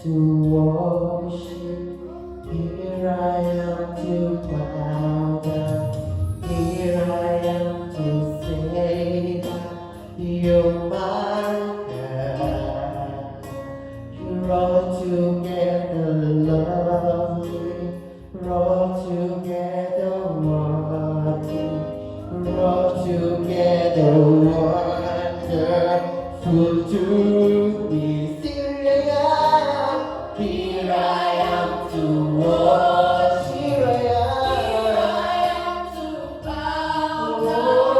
to worship. Here I am to bow down. Here I am to say that you're my God. You're all together lovely. You're all together worthy. You're all together wonderful to me. Here I am to worship. Here I am to bow down.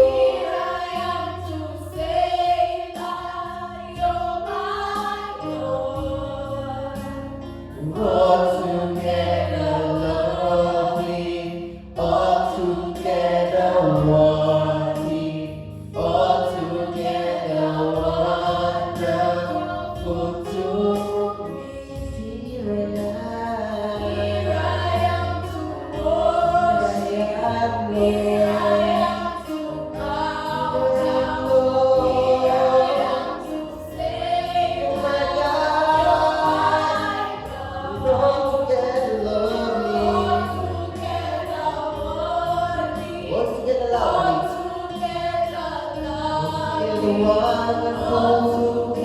Here I am to say that you're my Lord. All together lovely, all together worthy, all together wonderful to me. Here I am to worship. Here I am to bow down. Here I am to say my God. All together lovely, all together worthy, all together wonderful.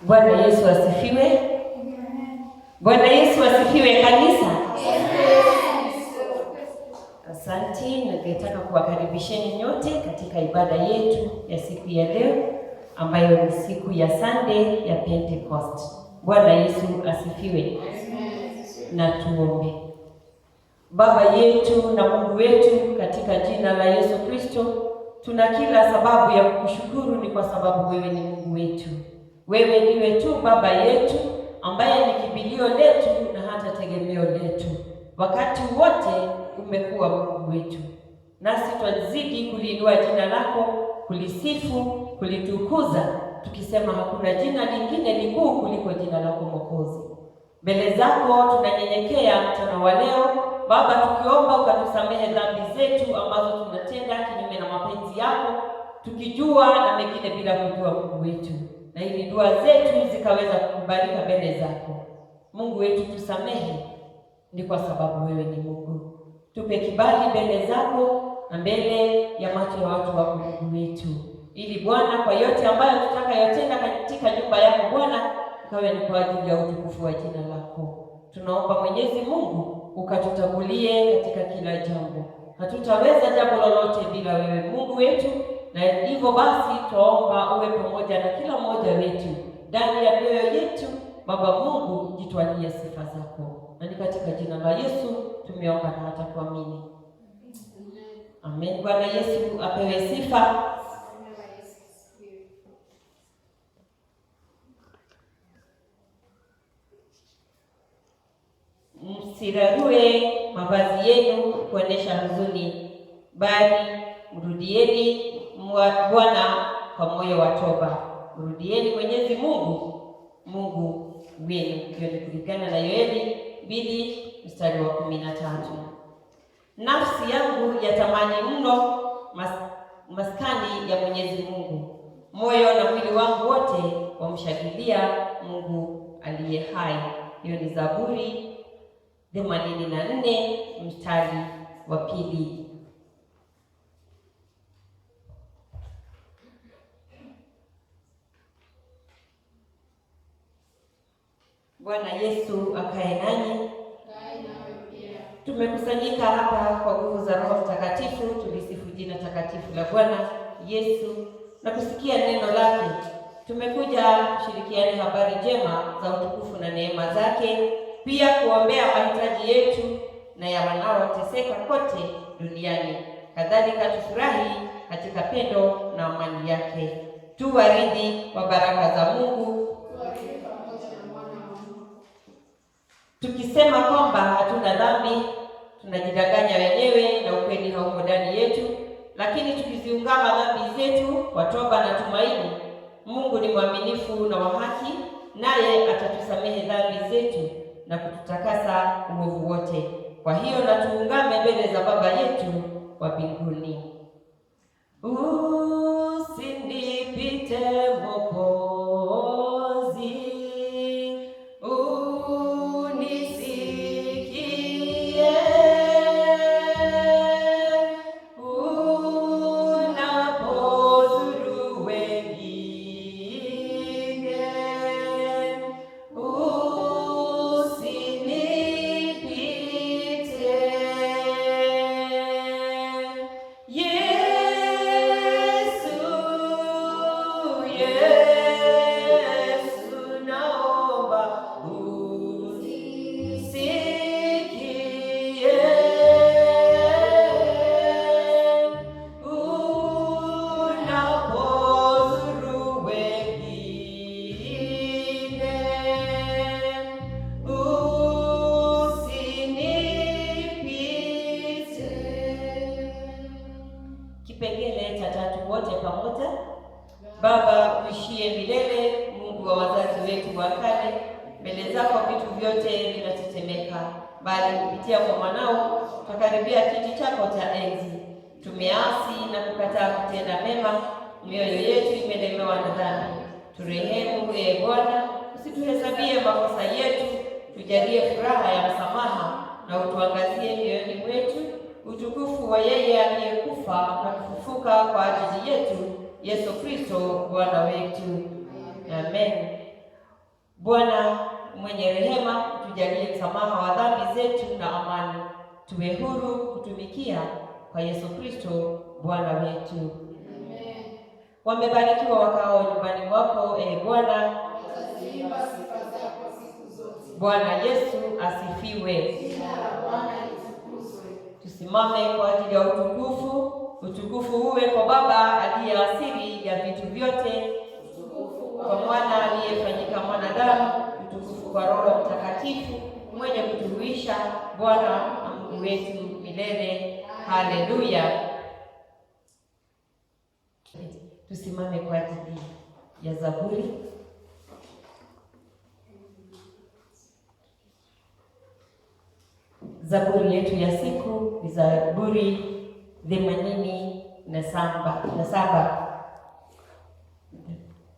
Bwana Yesu asifiwe. Bwana Yesu asifiwe kanisa. Asante, ningetaka kuwakaribisheni nyote katika ibada yetu ya siku ya leo ambayo ni siku ya Sunday ya Pentecost. Bwana Yesu asifiwe. Na tuombe. Baba yetu na Mungu wetu, katika jina la Yesu Kristo, tuna kila sababu ya kukushukuru. Ni kwa sababu wewe ni Mungu wetu. Wewe ndiwe tu Baba yetu ambaye ni kimbilio letu na hata tegemeo letu. Wakati wote umekuwa Mungu wetu, nasi twazidi kuliinua jina lako, kulisifu, kulitukuza, tukisema hakuna jina lingine likuu kuliko jina lako Mwokozi. Mbele zako tunanyenyekea mchana wa leo Baba, tukiomba ukatusamehe dhambi zetu ambazo tunatenda kinyume na mapenzi yako, tukijua na mengine bila kujua, Mungu wetu, na ili dua zetu zikaweza kukubalika mbele zako. Mungu wetu, tusamehe, ni kwa sababu wewe ni Mungu. Tupe kibali mbele zako na mbele ya macho ya watu wako, Mungu wetu, ili Bwana, kwa yote ambayo tutakayotenda katika nyumba yako Bwana, ikawe ni kwa ajili ya utukufu wa jina lako. Tunaomba Mwenyezi Mungu ukatutangulie katika kila jambo. Hatutaweza jambo lolote bila wewe, Mungu wetu, na hivyo basi tuomba uwe pamoja na kila mmoja wetu ndani ya mioyo yetu. Baba Mungu, jitwalie sifa zako, na ni katika jina la Yesu tumeomba na hata kuamini. Amen. Bwana Yesu apewe sifa. Msirarue mavazi yenu kuonesha huzuni, bali mrudieni Bwana kwa moyo wa toba. Mrudieni Mwenyezi Mungu, Mungu wenu. Hiyo ni kulingana na Yoeli 2:13. Nafsi yangu yatamani mno maskani ya Mwenyezi Mungu. Moyo na mwili wangu wote wamshangilia Mungu aliye hai. Hiyo ni Zaburi 84:2. Bwana Yesu akae nanyi. Tumekusanyika hapa kwa nguvu za Roho Mtakatifu tulisifu jina takatifu la Bwana Yesu na kusikia neno lake. Tumekuja kushirikiane habari njema za utukufu na neema zake, pia kuombea mahitaji yetu na ya wanaoteseka kote duniani. Kadhalika tufurahi katika pendo na amani yake. Tu warithi wa baraka za Mungu, tukisema kwamba hatuna dhambi, tunajidanganya wenyewe na ukweli haumo ndani yetu. Lakini tukiziungama dhambi zetu kwa toba na tumaini, Mungu ni mwaminifu na wa haki, naye atatusamehe dhambi zetu na kututakasa uovu wote. Kwa hiyo na tuungame mbele za Baba yetu wa mbinguni. Usinipite Mwokozi, unisikie unapozuru wengine, usinipite Yesu, naomba unisikie unapozuru wengine, usinipite. Kipengele cha tatu, wote pamoja. Baba uishie milele, Mungu wa wazazi wetu wa kale, mbele zako vitu vyote vinatetemeka, bali kupitia kwa mwanao tukaribia kiti chako cha enzi. Tumeasi na kukataa kutenda mema, mioyo yetu imelemewa na dhambi. Turehemu ee Bwana, usituhesabie makosa yetu, tujalie furaha ya msamaha na utuangazie mioyoni mwetu utukufu wa yeye aliyekufa na kufufuka kwa ajili yetu, Yesu Kristo Bwana wetu. Amen. Bwana mwenye rehema, tujalie msamaha wa dhambi zetu na amani, tuwe huru kutumikia kwa Yesu Kristo Bwana wetu. Amen. Wamebarikiwa wakao nyumbani mwako, Bwana. Bwana Yesu asifiwe. Tusimame kwa ajili ya utukufu. Utukufu uwe kwa Baba aliye asili ya vitu vyote, kwa Mwana aliyefanyika mwanadamu, utukufu kwa Roho Mtakatifu mwenye kutuhuisha, Bwana na Mungu wetu milele. Haleluya. Tusimame kwa ajili ya Zaburi. Zaburi yetu ya siku ni Zaburi 87.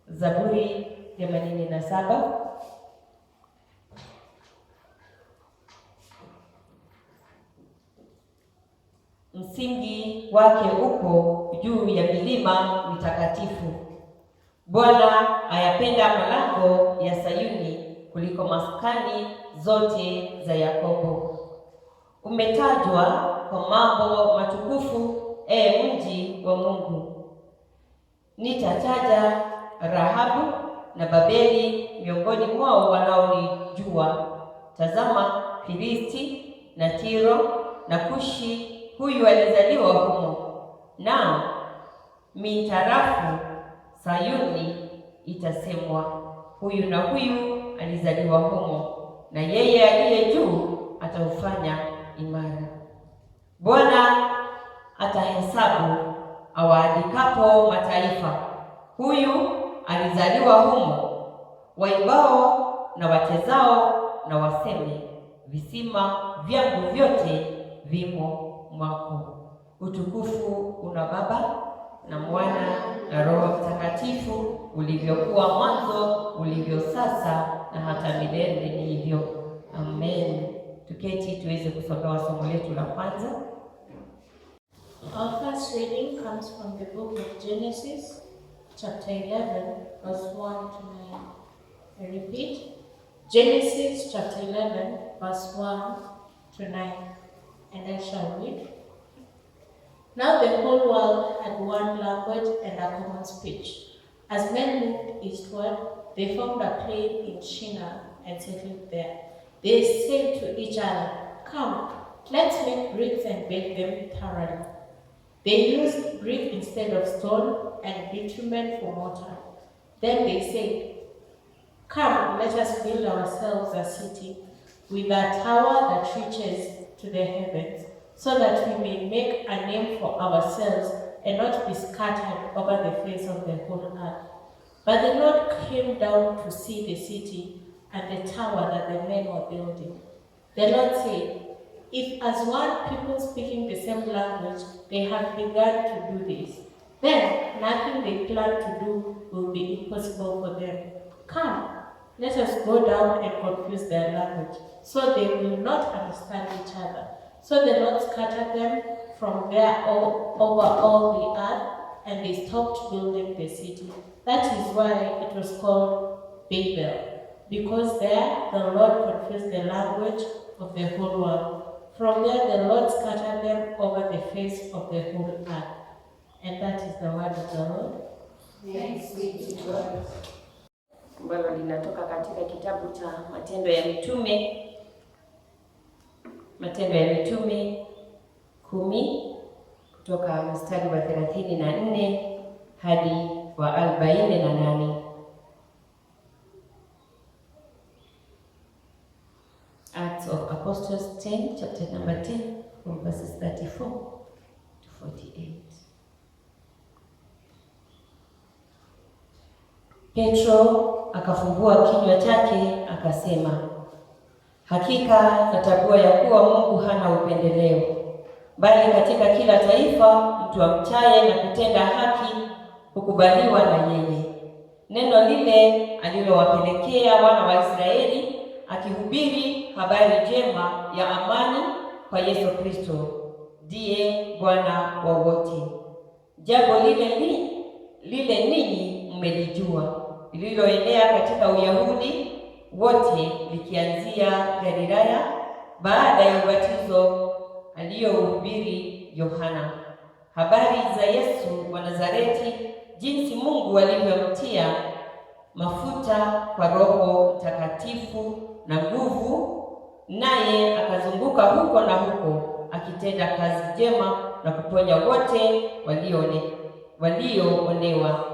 Zaburi 87. Msingi wake uko juu ya milima mitakatifu. Bwana ayapenda malango ya Sayuni kuliko maskani zote za Yakobo. Umetajwa kwa mambo matukufu, mji wa Mungu. Nitataja Rahabu na Babeli miongoni mwao wanaonijua. Tazama, Filisti na Tiro na Kushi, huyu alizaliwa humo. Na mitarafu Sayuni itasemwa, huyu na huyu alizaliwa humo, na yeye aliye juu ataufanya imara. Bwana atahesabu awaandikapo mataifa, huyu alizaliwa humo. Waibao na wachezao na waseme, visima vyangu vyote vimo mwako. Utukufu una Baba na Mwana na Roho Mtakatifu, ulivyokuwa mwanzo, ulivyo sasa na hata milele ni hivyo. Amen. Tuketi tuweze kusomewa somo letu la kwanza. Our first reading comes from the book of Genesis, chapter 11, verse 1 to 9. I repeat, Genesis chapter 11, verse 1 to 9. And I shall read. Now the whole world had one language and a common speech. As men moved eastward, they found a plain in Shinar and settled there. They said to each other, "Come, let's make bricks and bake them thoroughly." They used brick instead of stone and bitumen for mortar. Then they said, "Come, let us build ourselves a city with a tower that reaches to the heavens, so that we may make a name for ourselves and not be scattered over the face of the whole earth." But the Lord came down to see the city and the tower that the men were building. The Lord said, If as one people speaking the same language, they have begun to do this, then nothing they plan to do will be impossible for them. Come, let us go down and confuse their language, so they will not understand each other. So the Lord scattered them from there over all the earth, and they stopped building the city. That is why it was called Babel, because there the Lord confused the language of the whole world. From there the Lord scattered them over the face of the whole earth. And that is the word of the Lord. Thanks be to God. Ambalo linatoka katika kitabu cha Matendo ya Mitume, Matendo ya Mitume 10 kutoka mstari wa 34 hadi wa 48. Acts of Apostles 10, chapter number 10, from verses 34 to 48. Petro akafungua kinywa chake akasema, hakika natambua ya kuwa Mungu hana upendeleo, bali katika kila taifa mtu amchaye na kutenda haki hukubaliwa na yeye. Neno lile alilowapelekea wana wa Israeli, akihubiri habari njema ya amani kwa Yesu Kristo, ndiye Bwana wa wote. Jambo lile ninyi mmelijua, lililoenea katika Uyahudi wote, likianzia Galilaya, baada ya ubatizo aliyohubiri Yohana, habari za Yesu wa Nazareti, jinsi Mungu alivyomtia mafuta kwa Roho Mtakatifu na nguvu, naye akazunguka huko na huko akitenda kazi njema na kuponya wote walioonewa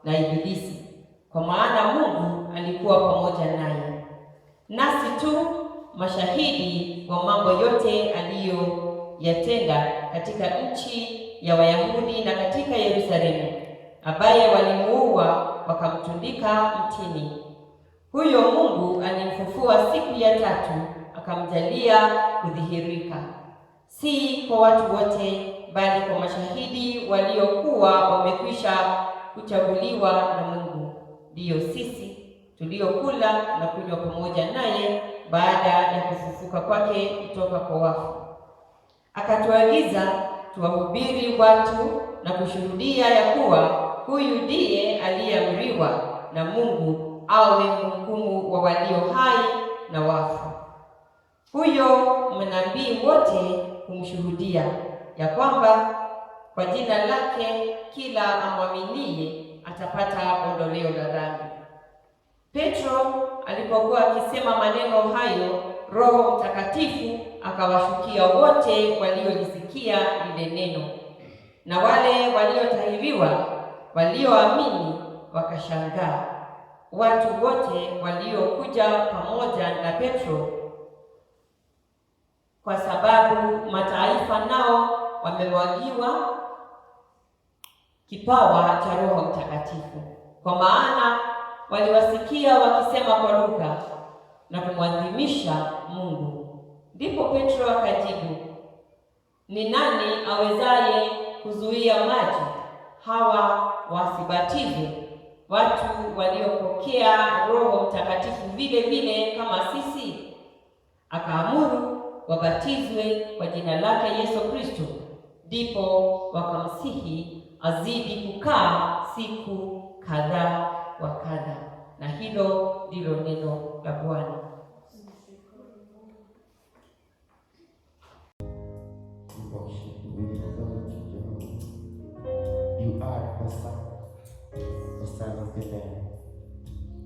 na Ibilisi, kwa maana Mungu alikuwa pamoja naye. Nasi tu mashahidi wa mambo yote aliyoyatenda katika nchi ya Wayahudi na katika Yerusalemu, ambaye walimuua wakamtundika mtini. Huyo Mungu alimfufua siku ya tatu, akamjalia kudhihirika, si kwa watu wote, bali kwa mashahidi waliokuwa wamekwisha kuchaguliwa na Mungu, ndiyo sisi tuliokula na kunywa pamoja naye baada ya kufufuka kwake kutoka kwa wafu. Akatuagiza tuwahubiri watu na kushuhudia ya kuwa huyu ndiye aliyeamriwa na Mungu awe mhukumu wa walio hai na wafu. Huyo manabii wote humshuhudia ya kwamba kwa jina lake kila amwaminie atapata ondoleo la dhambi. Petro alipokuwa akisema maneno hayo, Roho Mtakatifu akawashukia wote waliolisikia lile neno, na wale waliotahiriwa walioamini wakashangaa. Watu wote waliokuja pamoja na Petro, kwa sababu mataifa nao wamemwagiwa kipawa cha Roho Mtakatifu, kwa maana waliwasikia wakisema kwa lugha na kumwadhimisha Mungu. Ndipo Petro akajibu, ni nani awezaye kuzuia maji hawa wasibatizwe, watu waliopokea Roho Mtakatifu vile vile kama sisi? Akaamuru wabatizwe kwa jina lake Yesu Kristo. Ndipo wakamsihi azidi kukaa siku kadhaa wa kadha. Na hilo ndilo neno la Bwana. You are the Son of the Man.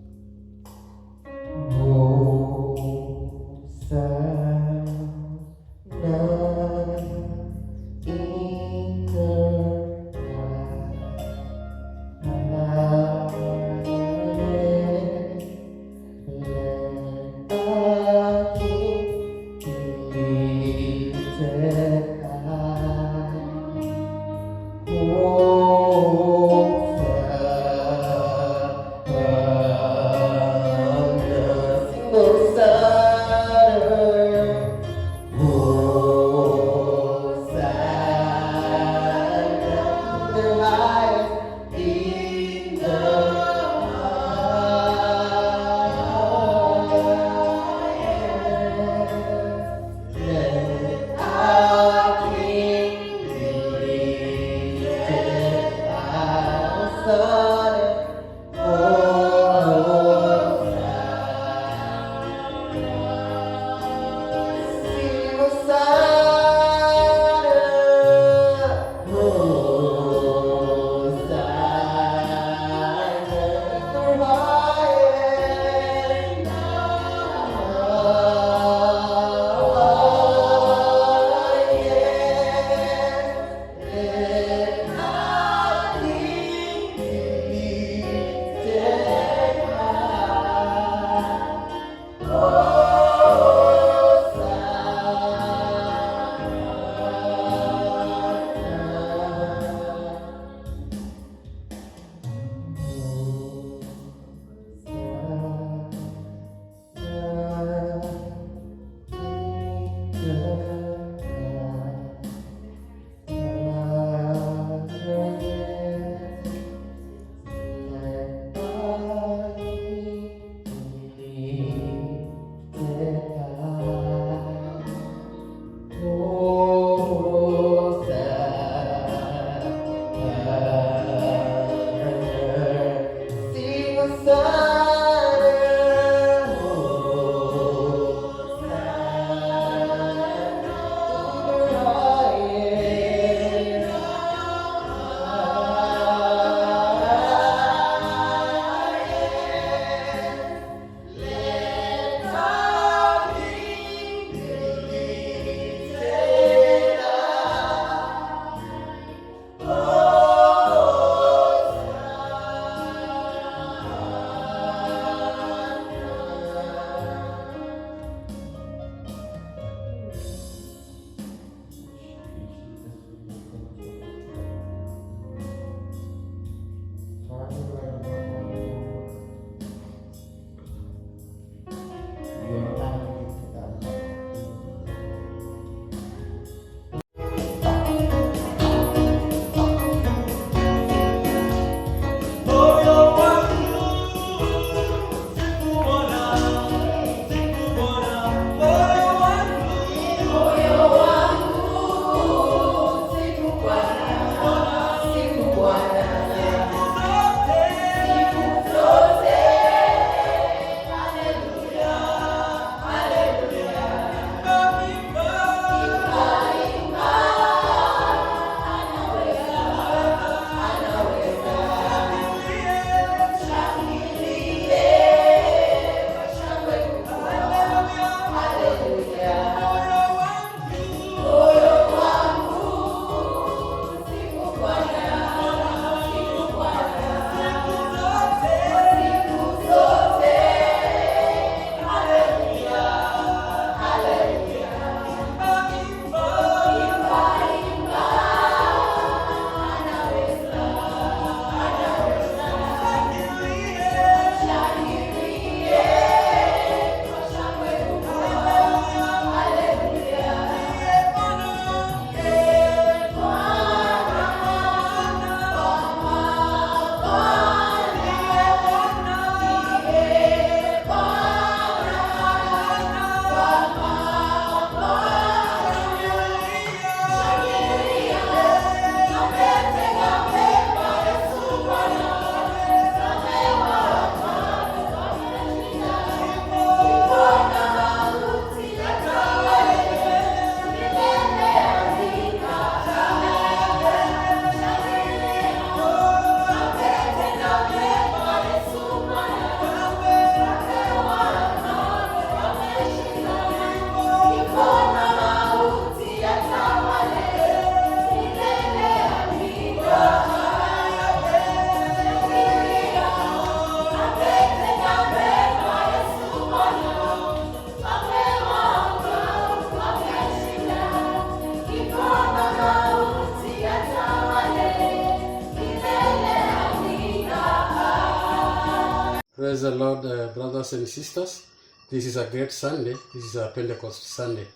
Praise the Lord, brothers and sisters. This is a great Sunday. This is a Pentecost Sunday.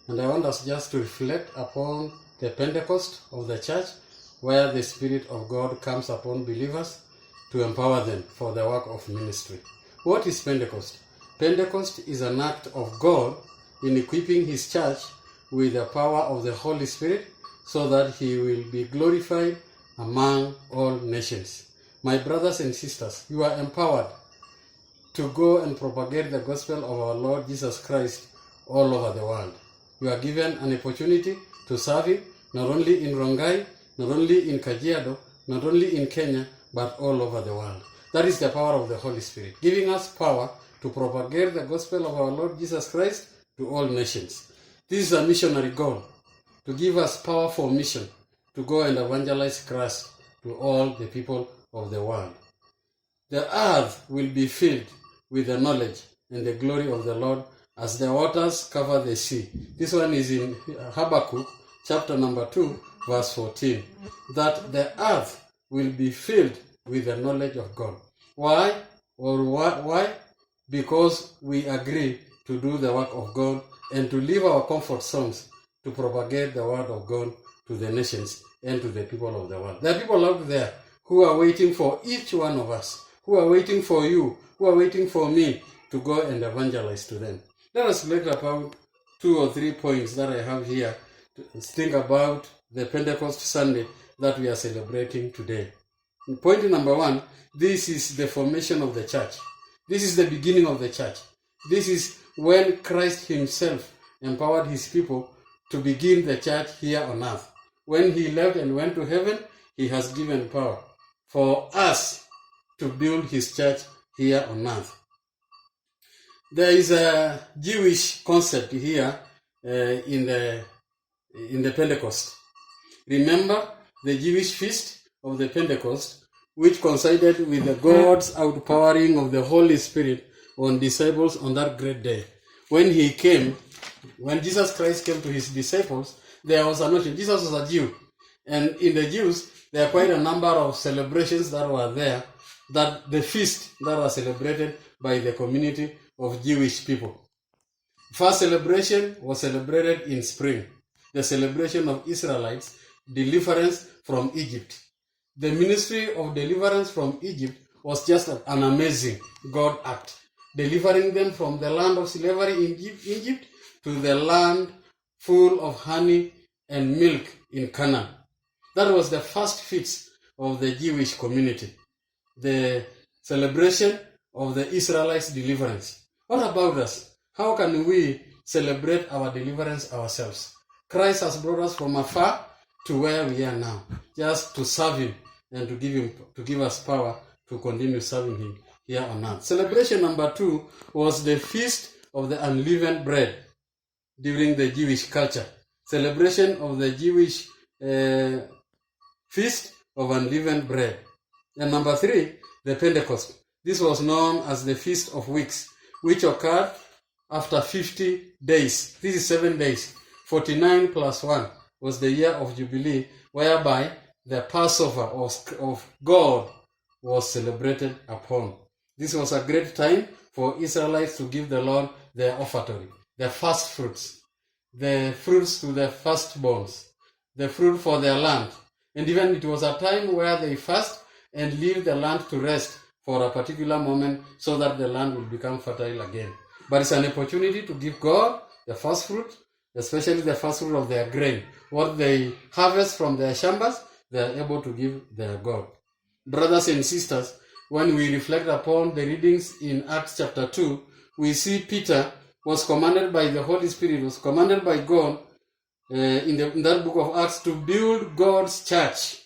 And I want us just to reflect upon the Pentecost of the church where the Spirit of God comes upon believers to empower them for the work of ministry. What is Pentecost? Pentecost is an act of God in equipping His church with the power of the Holy Spirit so that He will be glorified among all nations. My brothers and sisters, you are empowered to go and propagate the gospel of our Lord Jesus Christ all over the world. You are given an opportunity to serve Him, not only in Rongai, not only in Kajiado, not only in Kenya, but all over the world. That is the power of the Holy Spirit, giving us power to propagate the gospel of our Lord Jesus Christ to all nations. This is a missionary goal, to give us power for mission, to go and evangelize Christ to all the people of the world. The earth will be filled with the knowledge and the glory of the Lord as the waters cover the sea. This one is in Habakkuk chapter number 2, verse 14. That the earth will be filled with the knowledge of God. Why? Why? Because we agree to do the work of God and to leave our comfort zones to propagate the word of God to the nations and to the people of the world. There are people out there who are waiting for each one of us, who are waiting for you, who are waiting for me to go and evangelize to them. Let us look about 2 or 3 points that I have here to think about the Pentecost Sunday that we are celebrating today. Point number 1, this is the formation of the church. This is the beginning of the church. This is when Christ Himself empowered His people to begin the church here on earth. When He left and went to heaven, He has given power for us to build His church here on earth. There is a Jewish concept here in the Pentecost. Remember the Jewish feast of the Pentecost, which coincided with the God's outpouring of the Holy Spirit on disciples on that great day. When Jesus Christ came to His disciples, there was a notion. Jesus was a Jew. And in the Jews, there are quite a number of celebrations that were there, that the feast that was celebrated by the community of Jewish people. First celebration was celebrated in spring, the celebration of Israelites' deliverance from Egypt. The ministry of deliverance from Egypt was just an amazing God act, delivering them from the land of slavery in Egypt to the land full of honey and milk in Canaan. That was the first feast of the Jewish community, the celebration of the Israelites' deliverance. What about us? How can we celebrate our deliverance ourselves? Christ has brought us from afar to where we are now, just to serve Him and to give us power to continue serving Him here on earth. Celebration number 2 was the Feast of the Unleavened Bread during the Jewish culture. Celebration of the Jewish Feast of Unleavened Bread. And number 3, the Pentecost. This was known as the Feast of Weeks, which occurred after 50 days. This is 7 days. 49 plus 1 was the year of Jubilee, whereby the Passover of God was celebrated upon. This was a great time for Israelites to give the Lord their offertory, their first fruits, the fruits to their firstborns, the fruit for their land. And even it was a time where they fast and leave the land to rest for a particular moment so that the land will become fertile again. But it's an opportunity to give God the first fruit, especially the first fruit of their grain. What they harvest from their chambers, they are able to give their God. Brothers and sisters, when we reflect upon the readings in Acts chapter 2, we see Peter was commanded by the Holy Spirit, was commanded by God in that book of Acts to build God's church.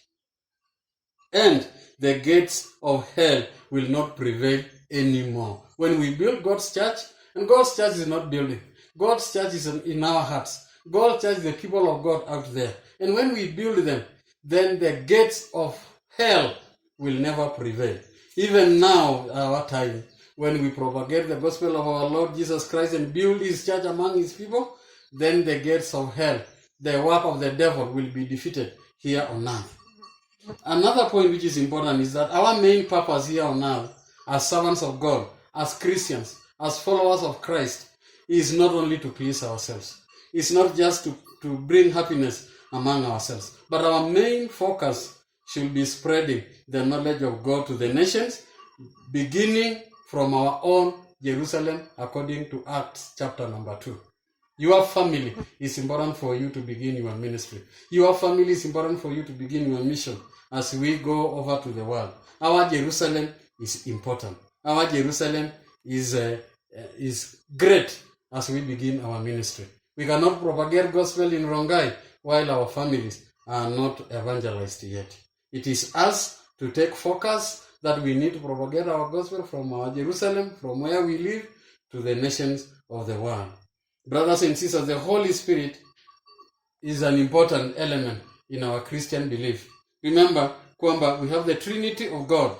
And the gates of hell will not prevail anymore. When we build God's church, and God's church is not building, God's church is in our hearts. God's church is the people of God out there. And when we build them, then the gates of hell will never prevail. Even now, our time, when we propagate the gospel of our Lord Jesus Christ and build His church among His people, then the gates of hell, the work of the devil, will be defeated here on earth. Another point which is important is that our main purpose here on earth, as servants of God, as Christians, as followers of Christ, is not only to please ourselves. It's not just to bring happiness among ourselves. But our main focus should be spreading the knowledge of God to the nations, beginning from our own Jerusalem, according to Acts chapter number 2. Your family is important for you to begin your ministry. Your family is important for you to begin your mission as we go over to the world. Our Jerusalem is important. Our Jerusalem is great as we begin our ministry. We cannot propagate gospel in Rongai while our families are not evangelized yet. It is us to take focus that we need to propagate our gospel from our Jerusalem, from where we live, to the nations of the world. Brothers and sisters, the Holy Spirit is an important element in our Christian belief. Remember, kwamba we have the Trinity of God.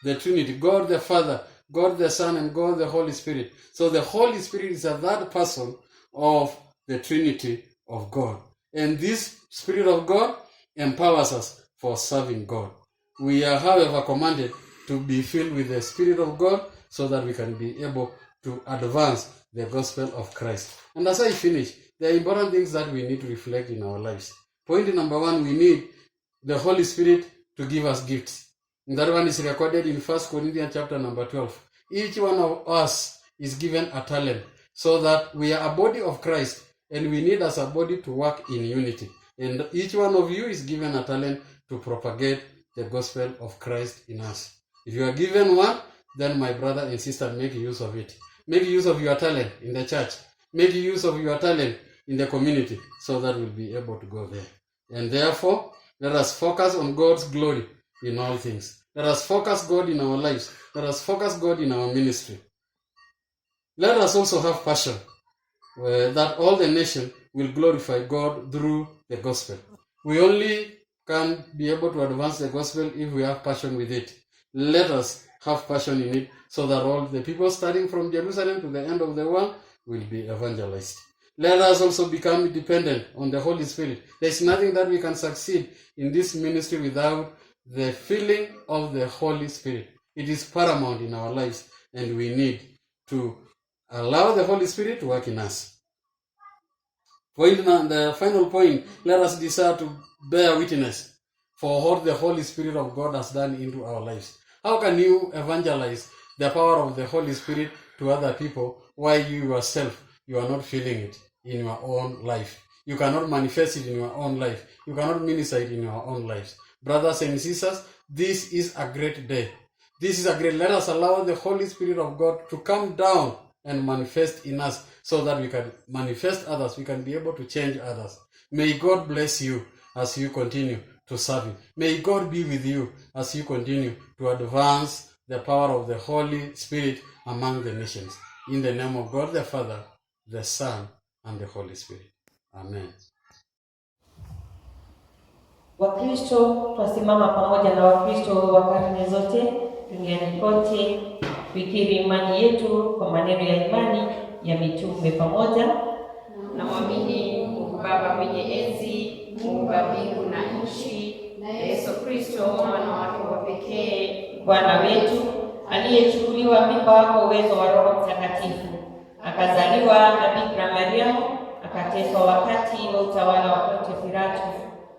The Trinity, God the Father, God the Son, and God the Holy Spirit. So the Holy Spirit is a third person of the Trinity of God. And this Spirit of God empowers us for serving God. We are, however, commanded to be filled with the Spirit of God so that we can be able to advance the gospel of Christ. And as I finish, there are important things that we need to reflect in our lives. Point number 1, we need the Holy Spirit to give us gifts. And that one is recorded in 1 Corinthians chapter number 12. Each one of us is given a talent so that we are a body of Christ and we need as a body to work in unity. And each one of you is given a talent to propagate the gospel of Christ in us. If you are given one, then my brother and sister, make use of it. Make use of your talent in the church. Make use of your talent in the community so that we'll be able to go there. And therefore, let us focus on God's glory in all things. Let us focus God in our lives. Let us focus God in our ministry. Let us also have passion that all the nation will glorify God through the gospel. We only can be able to advance the gospel if we have passion with it. Let us have passion in it so that all the people starting from Jerusalem to the end of the world will be evangelized. Let us also become dependent on the Holy Spirit. There is nothing that we can succeed in this ministry without the filling of the Holy Spirit. It is paramount in our lives, and we need to allow the Holy Spirit to work in us. The final point, let us desire to bear witness for what the Holy Spirit of God has done into our lives. How can you evangelize the power of the Holy Spirit to other people while you yourself, you are not feeling it in your own life? You cannot manifest it in your own life. You cannot minister it in your own lives. Brothers and sisters, this is a great day. This is a great, let us allow the Holy Spirit of God to come down and manifest in us so that we can manifest others, we can be able to change others. May God bless you as you continue to serve Him. May God be with you as you continue to advance the power of the Holy Spirit among the nations. In the name of God the Father, the Son, and the Holy Spirit. Amen. Wakristo twasimama pamoja na Wakristo wa karne zote duniani kote fikiri imani yetu kwa maneno ya imani ya mitume pamoja na mwamini Mungu Baba mwenye enzi, Mungu wa mbingu na nchi, na Yesu Kristo mwana wake wa pekee, Bwana wetu aliyechukuliwa mimba kwa uwezo wa Roho Mtakatifu, akazaliwa na Bikira Mariamu, akateswa wakati wa utawala wa Ponto Pilato,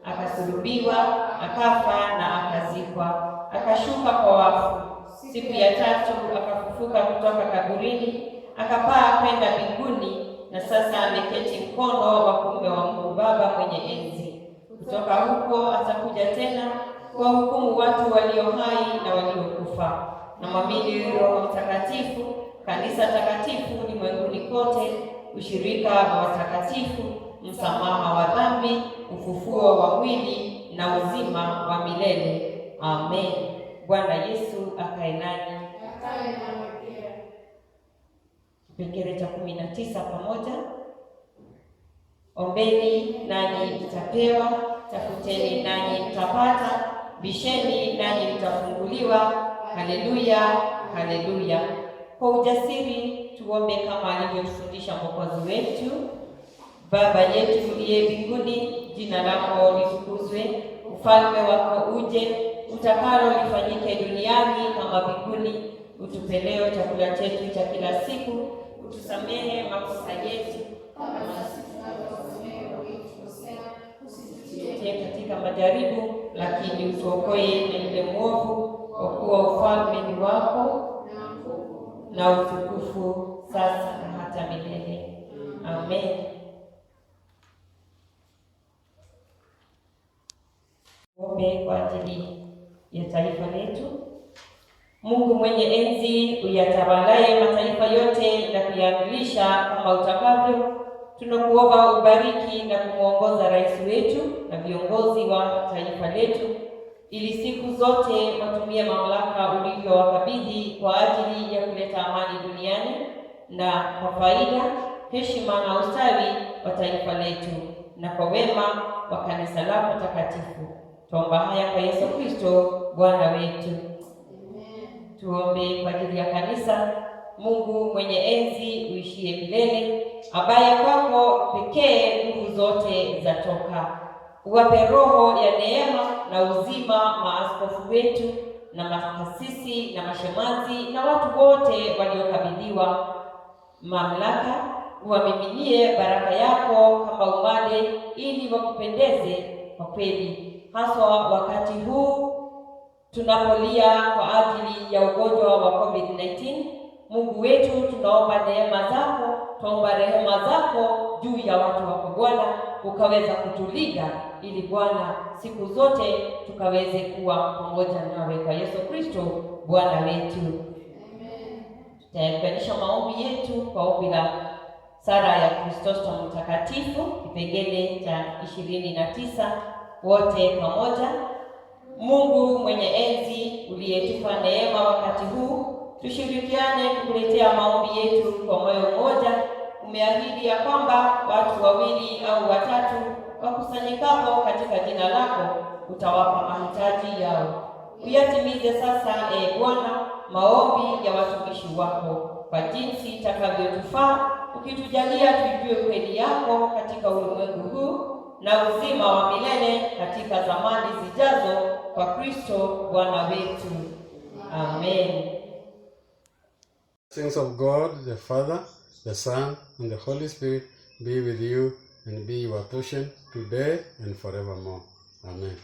akasulubiwa, akafa na akazikwa, akashuka kwa wafu. Siku ya tatu akafufuka kutoka kaburini, akapaa kwenda mbinguni, na sasa ameketi mkono wa kuume wa Mungu Baba mwenye enzi. Kutoka huko atakuja tena kwa hukumu watu walio hai na waliokufa. Na mwamini Roho Mtakatifu, kanisa takatifu ulimwenguni kote, ushirika wa watakatifu, msamaha wa dhambi, ufufuo wa mwili na uzima wa milele. Amen. Bwana Yesu akae nanyi. akae nawe pia. Kipengele cha 19 pamoja. Ombeni nanyi mtapewa, tafuteni nanyi mtapata, bisheni nanyi mtafunguliwa. Haleluya, haleluya. Kwa ujasiri tuombe kama alivyofundisha Mwokozi wetu. Baba yetu uliye mbinguni, jina lako litukuzwe, ufalme wako uje, utakalo lifanyike duniani kama mbinguni. Utupe leo chakula chetu cha kila siku, utusamehe makosa yetu Kama nasi tunavyowasamehe waliotukosea, usitutie katika majaribu, lakini utuokoe na yule mwovu, kwa kuwa ufalme ni wako na utukufu sasa na hata milele. Amen. Tuombe kwa ajili ya taifa letu. Mungu mwenye enzi, uyatawalaye mataifa yote na kuyaamilisha kama utakavyo, tunakuomba ubariki na kumwongoza rais wetu na viongozi wa taifa letu, ili siku zote watumie mamlaka ulivyowakabidhi kwa ajili ya kuleta amani duniani na kwa faida, heshima na ustawi wa taifa letu na kwa wema wa kanisa lako takatifu. Tuomba haya kwa Yesu Kristo Bwana wetu. Amen. Tuombe kwa ajili ya kanisa. Mungu mwenye enzi, uishie milele, ambaye kwako pekee nguvu zote zatoka, uwape roho ya neema na uzima maaskofu wetu na makasisi na mashemazi na watu wote waliokabidhiwa mamlaka. Uwamiminie baraka yako kama umande, ili wakupendeze kwa kweli, haswa wakati huu tunapolia kwa ajili ya ugonjwa wa COVID-19. Mungu wetu, tunaomba neema zako, tuomba rehema zako juu ya watu wako Bwana, ukaweza kutulinda, ili Bwana siku zote tukaweze kuwa pamoja nawe kwa Yesu Kristo Bwana wetu. Amen. Tutaunganisha maombi yetu kwa ombi la sala ya Kristo Mtakatifu, kipengele cha 29, wote pamoja. Mungu mwenye enzi, uliyetupa neema wakati huu, tushirikiane kukuletea maombi yetu kwa moyo mmoja. Umeahidi ya kwamba watu wawili au watatu wakusanyikapo katika jina lako, utawapa mahitaji yao. Uyatimize sasa, Bwana, maombi ya watumishi wako kwa jinsi itakavyotufaa, ukitujalia tujue kweli yako katika ulimwengu huu na uzima wa milele katika zamani zijazo, kwa Kristo Bwana wetu. Amen. Blessings of God, the Father, the Son, and the Holy Spirit be with you and be your portion today and forevermore. Amen.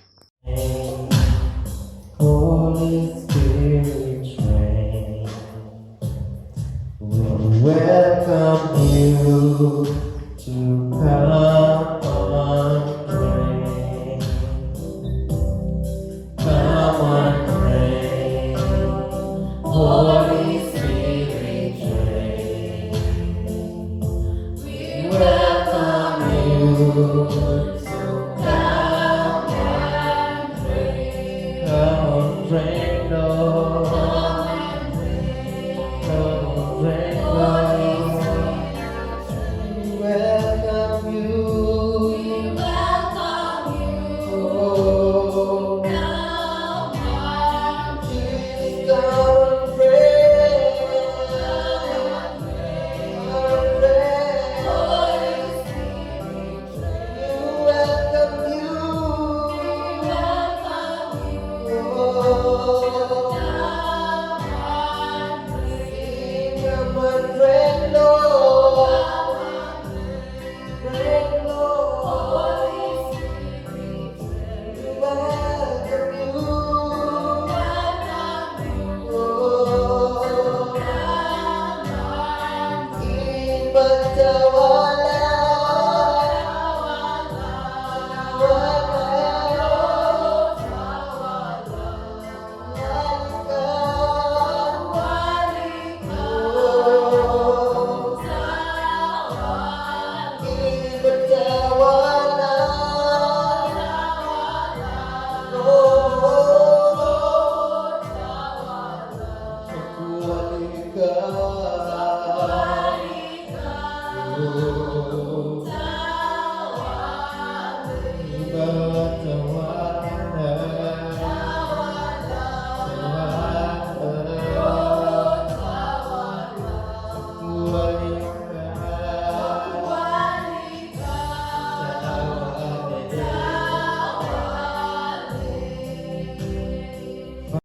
Holy Spirit, reign. We welcome you to come and reign. Come and reign. Holy Spirit, reign. We welcome you to come and reign. Come and reign.